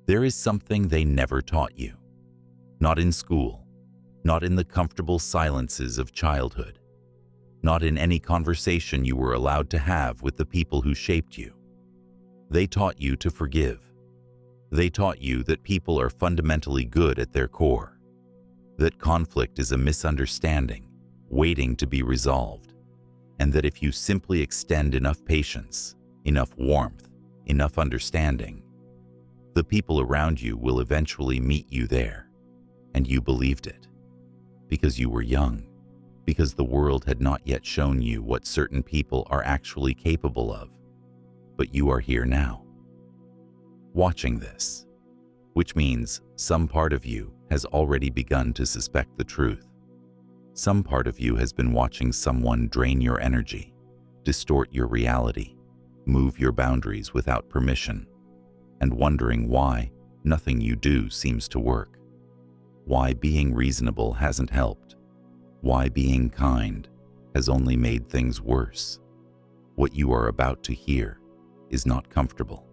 There is something they never taught you. Not in school, not in the comfortable silences of childhood, not in any conversation you were allowed to have with the people who shaped you. They taught you to forgive. They taught you that people are fundamentally good at their core, that conflict is a misunderstanding waiting to be resolved, and that if you simply extend enough patience, enough warmth, enough understanding, the people around you will eventually meet you there. And you believed it. Because you were young. Because the world had not yet shown you what certain people are actually capable of. But you are here now, watching this, which means some part of you has already begun to suspect the truth. Some part of you has been watching someone drain your energy, distort your reality, move your boundaries without permission, and wondering why nothing you do seems to work. Why being reasonable hasn't helped. Why being kind has only made things worse. What you are about to hear is not comfortable.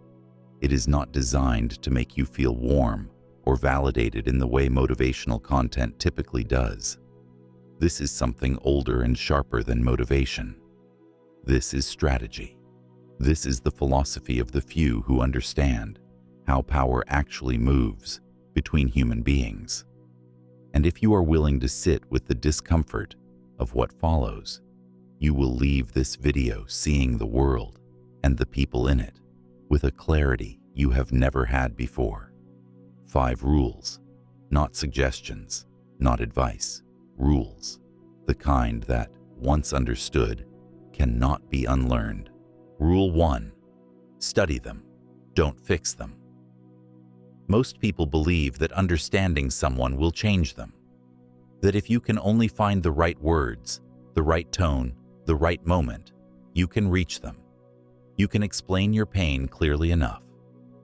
It is not designed to make you feel warm or validated in the way motivational content typically does. This is something older and sharper than motivation. This is strategy. This is the philosophy of the few who understand how power actually moves between human beings. And if you are willing to sit with the discomfort of what follows, you will leave this video seeing the world and the people in it with a clarity you have never had before. 5 rules, not suggestions, not advice, rules, the kind that, once understood, cannot be unlearned. Rule 1. Study them, don't fix them. Most people believe that understanding someone will change them. That if you can only find the right words, the right tone, the right moment, you can reach them. You can explain your pain clearly enough,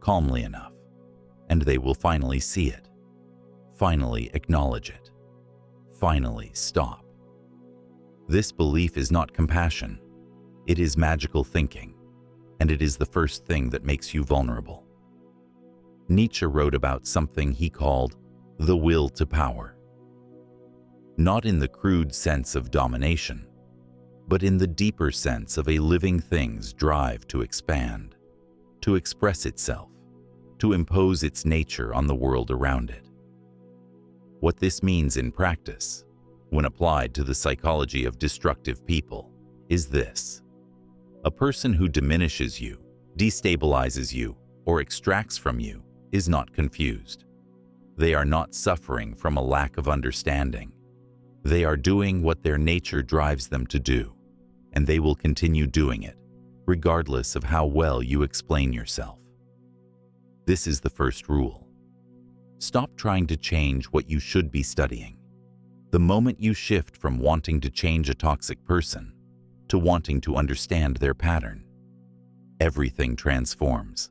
calmly enough, and they will finally see it. Finally acknowledge it. Finally stop. This belief is not compassion. It is magical thinking, and it is the first thing that makes you vulnerable. Nietzsche wrote about something he called the will to power. Not in the crude sense of domination, but in the deeper sense of a living thing's drive to expand, to express itself, to impose its nature on the world around it. What this means in practice, when applied to the psychology of destructive people, is this. A person who diminishes you, destabilizes you, or extracts from you is not confused. They are not suffering from a lack of understanding. They are doing what their nature drives them to do, and they will continue doing it, regardless of how well you explain yourself. This is the first rule. Stop trying to change what you should be studying. The moment you shift from wanting to change a toxic person to wanting to understand their pattern, everything transforms.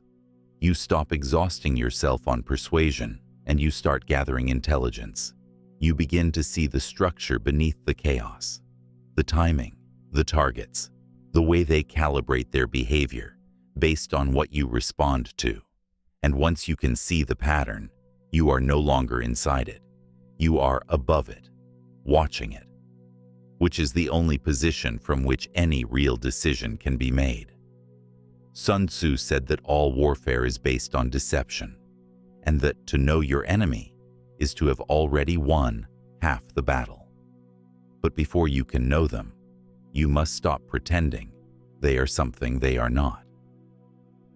You stop exhausting yourself on persuasion and you start gathering intelligence. You begin to see the structure beneath the chaos, the timing, the targets, the way they calibrate their behavior based on what you respond to. And once you can see the pattern, you are no longer inside it. You are above it, watching it, which is the only position from which any real decision can be made. Sun Tzu said that all warfare is based on deception, and that to know your enemy is to have already won half the battle. But before you can know them, you must stop pretending they are something they are not.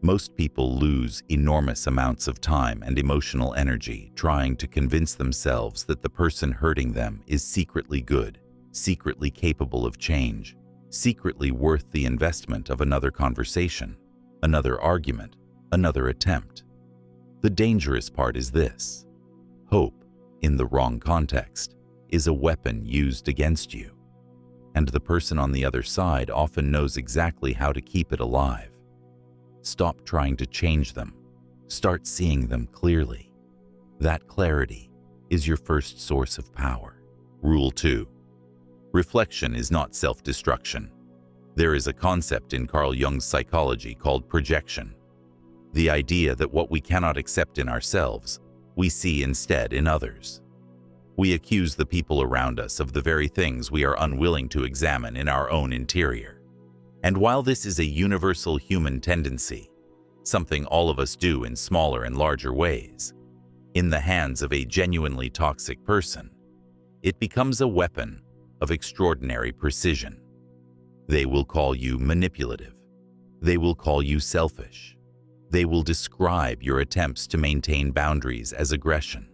Most people lose enormous amounts of time and emotional energy trying to convince themselves that the person hurting them is secretly good, secretly capable of change, secretly worth the investment of another conversation, another argument, another attempt. The dangerous part is this. Hope, in the wrong context, is a weapon used against you. And the person on the other side often knows exactly how to keep it alive. Stop trying to change them. Start seeing them clearly. That clarity is your first source of power. Rule 2. Reflection is not self-destruction. There is a concept in Carl Jung's psychology called projection. The idea that what we cannot accept in ourselves, we see instead in others. We accuse the people around us of the very things we are unwilling to examine in our own interior. And while this is a universal human tendency, something all of us do in smaller and larger ways, in the hands of a genuinely toxic person, it becomes a weapon of extraordinary precision. They will call you manipulative. They will call you selfish. They will describe your attempts to maintain boundaries as aggression,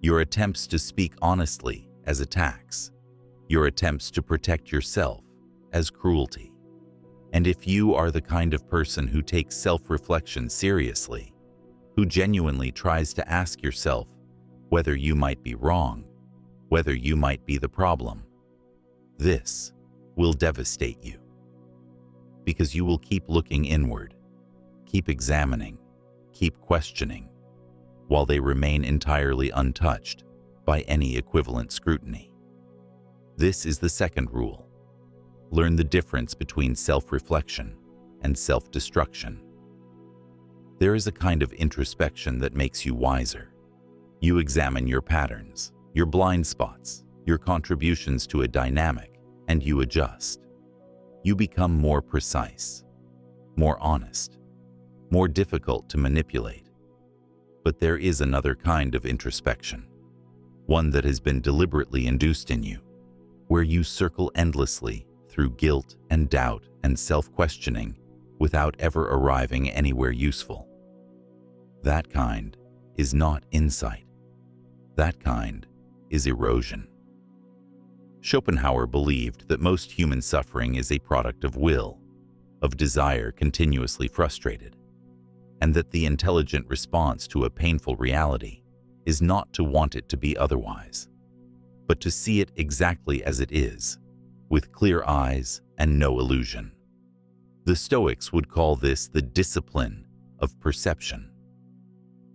your attempts to speak honestly as attacks, your attempts to protect yourself as cruelty. And if you are the kind of person who takes self-reflection seriously, who genuinely tries to ask yourself whether you might be wrong, whether you might be the problem, this will devastate you. Because you will keep looking inward, keep examining, keep questioning, while they remain entirely untouched by any equivalent scrutiny. This is the second rule. Learn the difference between self-reflection and self-destruction. There is a kind of introspection that makes you wiser. You examine your patterns, your blind spots, your contributions to a dynamic, and you adjust. You become more precise, more honest, more difficult to manipulate. But there is another kind of introspection, one that has been deliberately induced in you, where you circle endlessly through guilt and doubt and self-questioning without ever arriving anywhere useful. That kind is not insight. That kind is erosion. Schopenhauer believed that most human suffering is a product of will, of desire continuously frustrated, and that the intelligent response to a painful reality is not to want it to be otherwise, but to see it exactly as it is, with clear eyes and no illusion. The Stoics would call this the discipline of perception.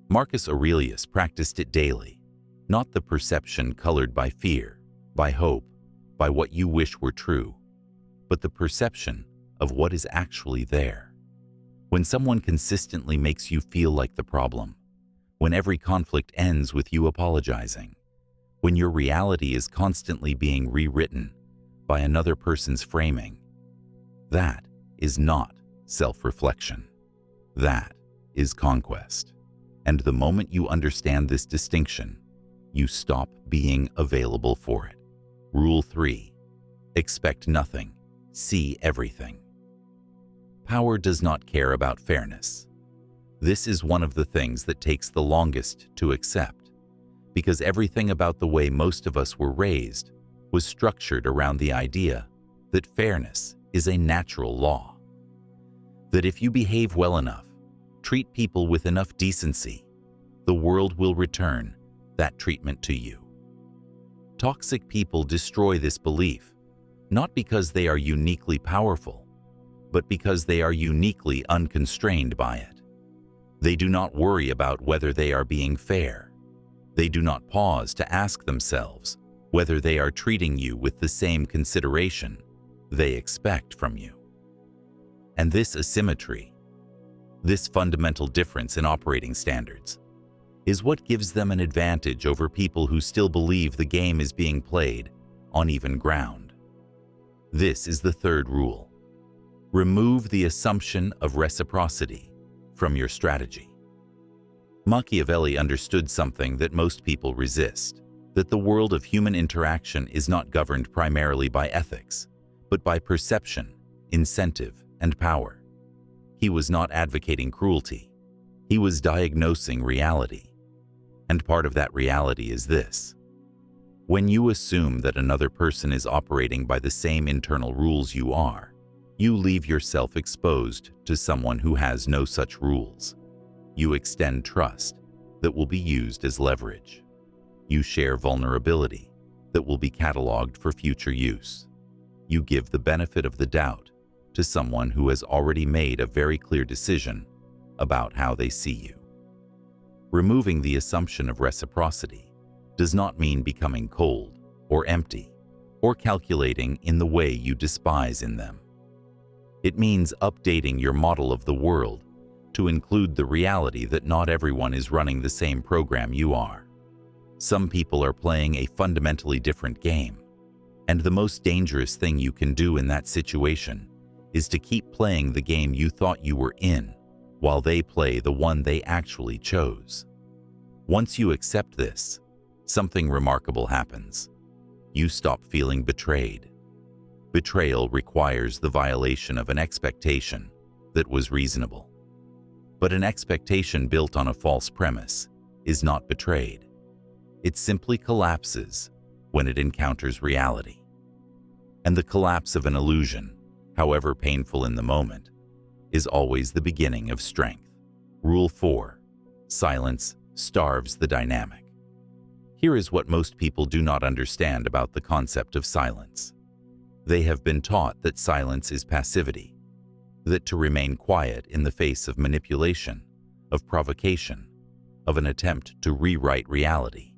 Marcus Aurelius practiced it daily, not the perception colored by fear, by hope, by what you wish were true, but the perception of what is actually there. When someone consistently makes you feel like the problem, when every conflict ends with you apologizing, when your reality is constantly being rewritten by another person's framing, that is not self-reflection. That is conquest. And the moment you understand this distinction, you stop being available for it. Rule 3. Expect nothing. See everything. Power does not care about fairness. This is one of the things that takes the longest to accept, because everything about the way most of us were raised was structured around the idea that fairness is a natural law. That if you behave well enough, treat people with enough decency, the world will return that treatment to you. Toxic people destroy this belief, not because they are uniquely powerful, but because they are uniquely unconstrained by it. They do not worry about whether they are being fair. They do not pause to ask themselves whether they are treating you with the same consideration they expect from you. And this asymmetry, this fundamental difference in operating standards, is what gives them an advantage over people who still believe the game is being played on even ground. This is the third rule. Remove the assumption of reciprocity from your strategy. Machiavelli understood something that most people resist, that the world of human interaction is not governed primarily by ethics, but by perception, incentive, and power. He was not advocating cruelty. He was diagnosing reality. And part of that reality is this. When you assume that another person is operating by the same internal rules you are, you leave yourself exposed to someone who has no such rules. You extend trust that will be used as leverage. You share vulnerability that will be cataloged for future use. You give the benefit of the doubt to someone who has already made a very clear decision about how they see you. Removing the assumption of reciprocity does not mean becoming cold or empty or calculating in the way you despise in them. It means updating your model of the world to include the reality that not everyone is running the same program you are. Some people are playing a fundamentally different game, and the most dangerous thing you can do in that situation is to keep playing the game you thought you were in while they play the one they actually chose. Once you accept this, something remarkable happens. You stop feeling betrayed. Betrayal requires the violation of an expectation that was reasonable. But an expectation built on a false premise is not betrayed. It simply collapses when it encounters reality. And the collapse of an illusion, however painful in the moment, is always the beginning of strength. Rule 4. Silence starves the dynamic. Here is what most people do not understand about the concept of silence. They have been taught that silence is passivity, that to remain quiet in the face of manipulation, of provocation, of an attempt to rewrite reality,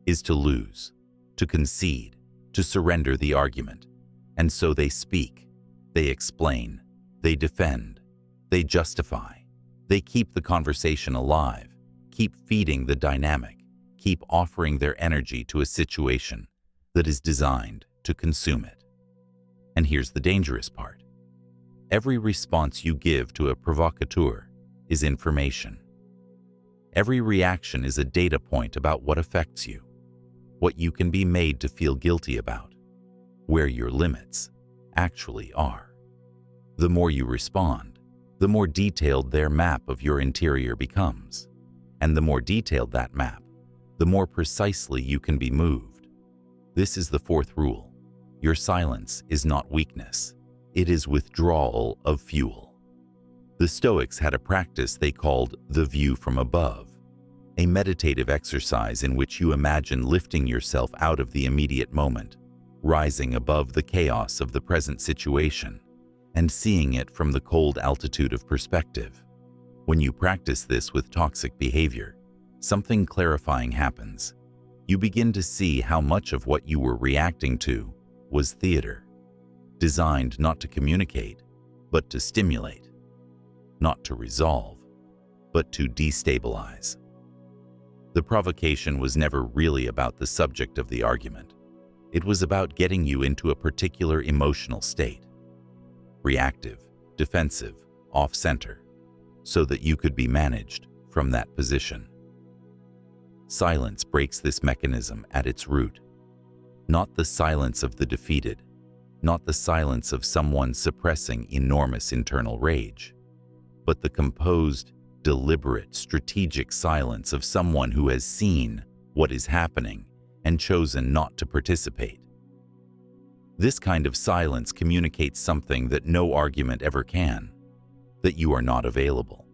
is to lose, to concede, to surrender the argument. And so they speak, they explain, they defend, they justify, they keep the conversation alive, keep feeding the dynamic, keep offering their energy to a situation that is designed to consume it. And here's the dangerous part. Every response you give to a provocateur is information. Every reaction is a data point about what affects you, what you can be made to feel guilty about, where your limits actually are. The more you respond, the more detailed their map of your interior becomes. And the more detailed that map, the more precisely you can be moved. This is the fourth rule. Your silence is not weakness. It is withdrawal of fuel. The Stoics had a practice they called the view from above, a meditative exercise in which you imagine lifting yourself out of the immediate moment, rising above the chaos of the present situation, and seeing it from the cold altitude of perspective. When you practice this with toxic behavior, something clarifying happens. You begin to see how much of what you were reacting to was theater, designed not to communicate, but to stimulate, not to resolve, but to destabilize. The provocation was never really about the subject of the argument. It was about getting you into a particular emotional state, reactive, defensive, off-center, so that you could be managed from that position. Silence breaks this mechanism at its root. Not the silence of the defeated, not the silence of someone suppressing enormous internal rage, but the composed, deliberate, strategic silence of someone who has seen what is happening and chosen not to participate. This kind of silence communicates something that no argument ever can, that you are not available,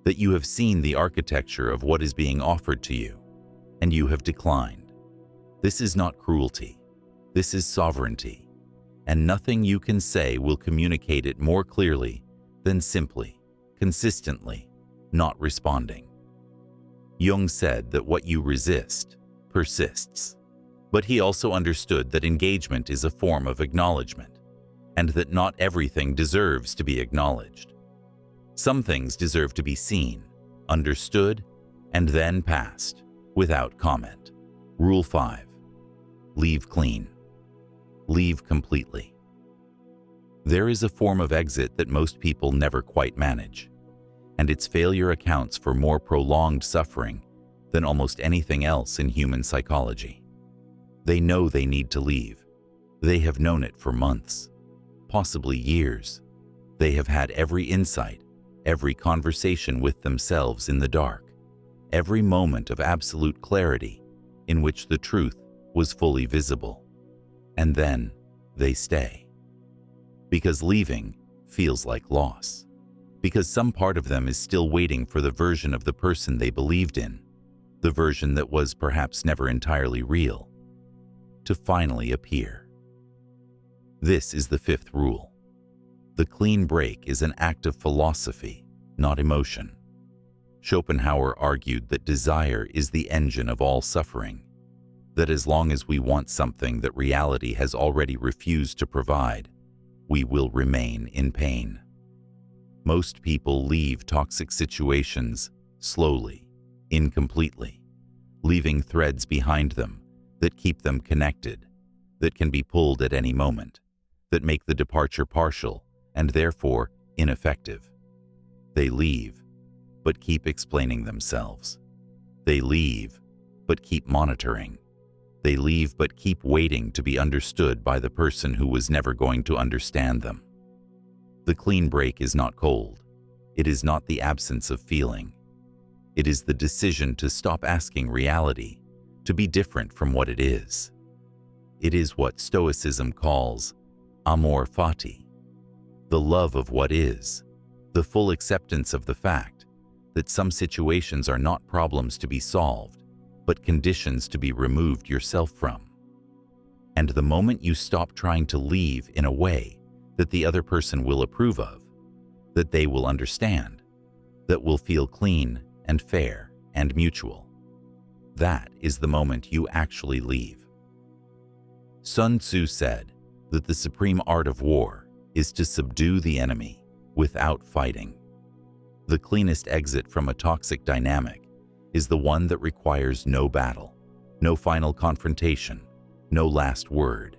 that you have seen the architecture of what is being offered to you, and you have declined. This is not cruelty. This is sovereignty, and nothing you can say will communicate it more clearly than simply, consistently, not responding. Jung said that what you resist persists, but he also understood that engagement is a form of acknowledgement, and that not everything deserves to be acknowledged. Some things deserve to be seen, understood, and then passed without comment. Rule 5. Leave clean. Leave completely. There is a form of exit that most people never quite manage, and its failure accounts for more prolonged suffering than almost anything else in human psychology. They know they need to leave. They have known it for months, possibly years. They have had every insight, every conversation with themselves in the dark, every moment of absolute clarity in which the truth was fully visible. And then they stay. Because leaving feels like loss. Because some part of them is still waiting for the version of the person they believed in, the version that was perhaps never entirely real, to finally appear. This is the fifth rule. The clean break is an act of philosophy, not emotion. Schopenhauer argued that desire is the engine of all suffering, that as long as we want something that reality has already refused to provide, we will remain in pain. Most people leave toxic situations slowly, incompletely, leaving threads behind them that keep them connected, that can be pulled at any moment, that make the departure partial and therefore ineffective. They leave, but keep explaining themselves. They leave, but keep monitoring. They leave, but keep waiting to be understood by the person who was never going to understand them. The clean break is not cold. It is not the absence of feeling. It is the decision to stop asking reality to be different from what it is. It is what Stoicism calls amor fati, the love of what is, the full acceptance of the fact that some situations are not problems to be solved, but conditions to be removed yourself from. And the moment you stop trying to leave in a way that the other person will approve of, that they will understand, that will feel clean and fair and mutual, that is the moment you actually leave. Sun Tzu said that the supreme art of war is to subdue the enemy without fighting. The cleanest exit from a toxic dynamic is the one that requires no battle, no final confrontation, no last word.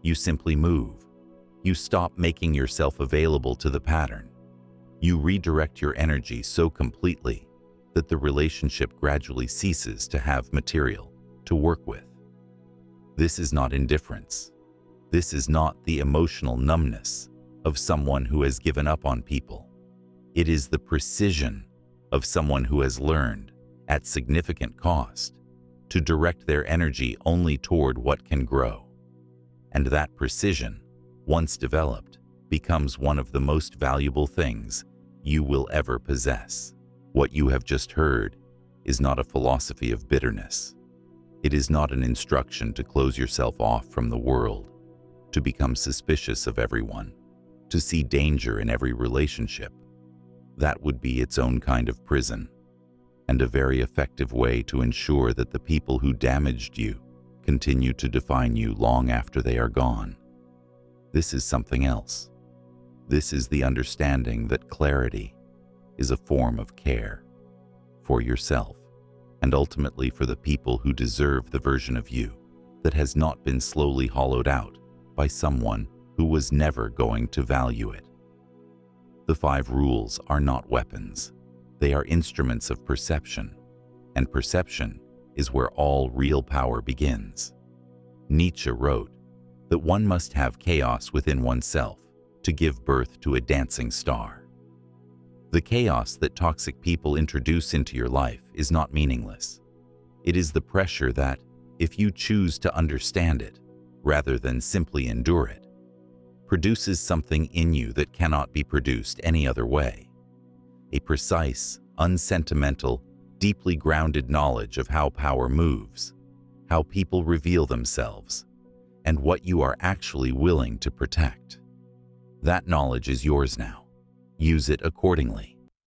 You simply move. You stop making yourself available to the pattern. You redirect your energy so completely that the relationship gradually ceases to have material to work with. This is not indifference. This is not the emotional numbness of someone who has given up on people. It is the precision of someone who has learned, at significant cost, to direct their energy only toward what can grow. And that precision, once developed, becomes one of the most valuable things you will ever possess. What you have just heard is not a philosophy of bitterness. It is not an instruction to close yourself off from the world, to become suspicious of everyone, to see danger in every relationship. That would be its own kind of prison, and a very effective way to ensure that the people who damaged you continue to define you long after they are gone. This is something else. This is the understanding that clarity is a form of care for yourself and ultimately for the people who deserve the version of you that has not been slowly hollowed out by someone who was never going to value it. The 5 rules are not weapons. They are instruments of perception, and perception is where all real power begins. Nietzsche wrote that one must have chaos within oneself to give birth to a dancing star. The chaos that toxic people introduce into your life is not meaningless. It is the pressure that, if you choose to understand it, rather than simply endure it, produces something in you that cannot be produced any other way. A precise, unsentimental, deeply grounded knowledge of how power moves, how people reveal themselves, and what you are actually willing to protect. That knowledge is yours now. Use it accordingly.